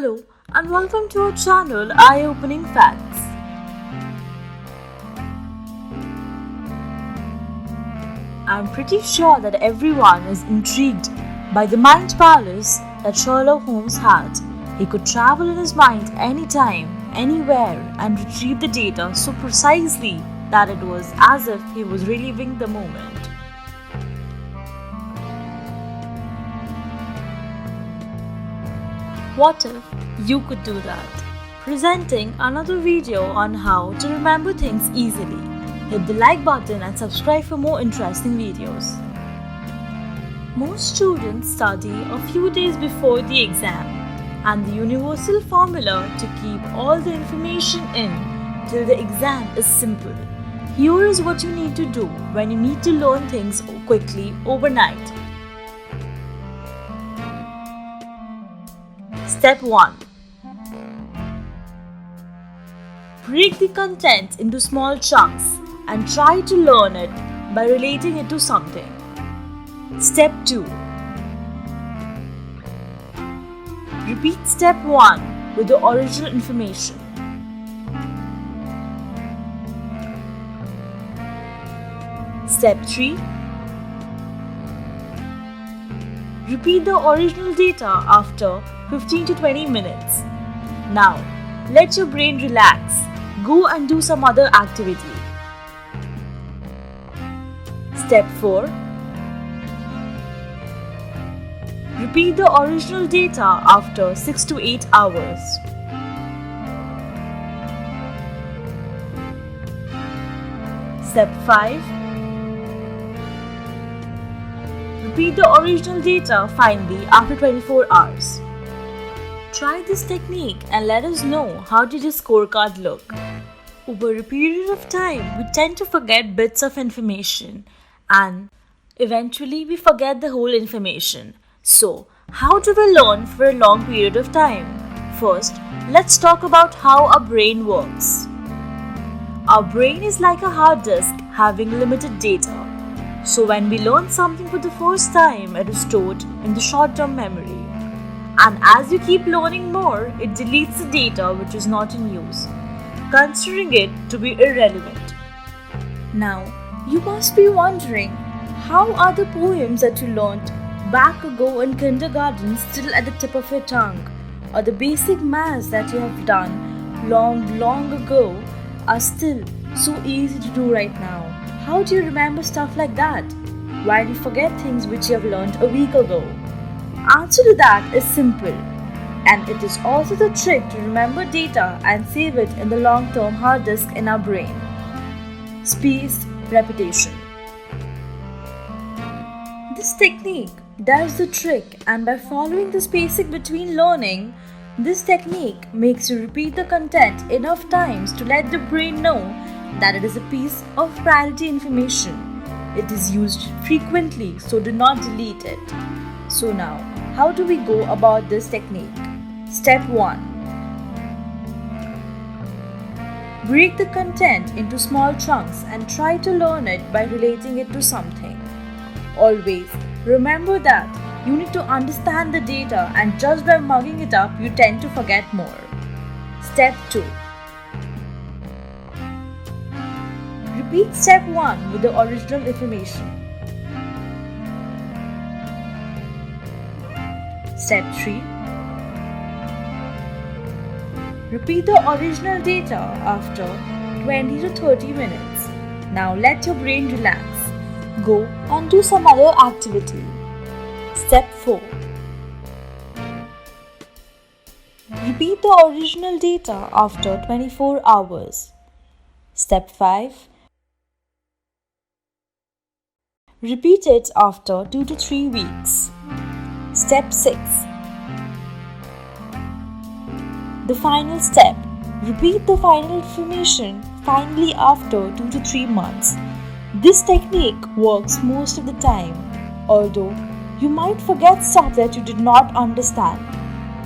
Hello and welcome to our channel Eye Opening Facts. I'm pretty sure that everyone is intrigued by the mind palace that Sherlock Holmes had. He could travel in his mind anytime, anywhere and retrieve the data so precisely that it was as if he was reliving the moment. What if you could do that? Presenting another video on how to remember things easily. Hit the like button and subscribe for more interesting videos. Most students study a few days before the exam, and the universal formula to keep all the information in till the exam is simple. Here is what you need to do when you need to learn things quickly overnight. Step 1. Break the content into small chunks and try to learn it by relating it to something. Step 2. Repeat step 1 with the original information. Step 3. Repeat the original data after 15 to 20 minutes. Now, let your brain relax. Go and do some other activity. Step 4. Repeat the original data after 6 to 8 hours. Step 5. Repeat the original data finally after 24 hours. Try this technique and let us know how did your scorecard look. Over a period of time, we tend to forget bits of information and eventually we forget the whole information. So, how do we learn for a long period of time? First, let's talk about how our brain works. Our brain is like a hard disk having limited data. So when we learn something for the first time, it is stored in the short-term memory. And as you keep learning more, it deletes the data which is not in use, considering it to be irrelevant. Now, you must be wondering, how are the poems that you learned back ago in kindergarten still at the tip of your tongue? Or the basic maths that you have done long ago are still so easy to do right now? How do you remember stuff like that? Why do you forget things which you have learned a week ago? Answer to that is simple, and it is also the trick to remember data and save it in the long-term hard disk in our brain. Spaced repetition. This technique does the trick, and by following the spacing between learning, this technique makes you repeat the content enough times to let the brain know that it is a piece of priority information. It is used frequently, so do not delete it. So now, how do we go about this technique? Step 1. Break the content into small chunks and try to learn it by relating it to something. Always remember that you need to understand the data, and just by mugging it up, you tend to forget more. Step 2. Repeat step 1 with the original information. Step 3. Repeat the original data after 20 to 30 minutes. Now let your brain relax. Go and do some other activity. Step 4. Repeat the original data after 24 hours. Step 5. Repeat it after 2 to 3 weeks. Step 6. The final step. Repeat the final information finally after 2 to 3 months. This technique works most of the time, although you might forget stuff that you did not understand.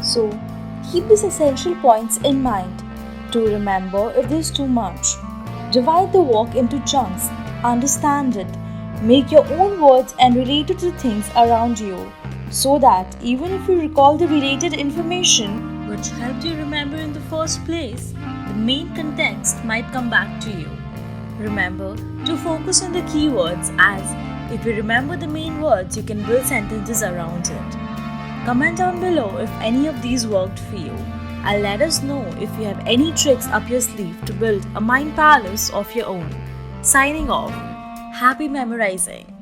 So, keep these essential points in mind to remember if there's too much. Divide the work into chunks, understand it, make your own words and relate it to things around you, so that even if you recall the related information, which helped you remember in the first place, the main context might come back to you. Remember to focus on the keywords, as if you remember the main words, you can build sentences around it. Comment down below if any of these worked for you, and let us know if you have any tricks up your sleeve to build a mind palace of your own. Signing off. Happy memorizing.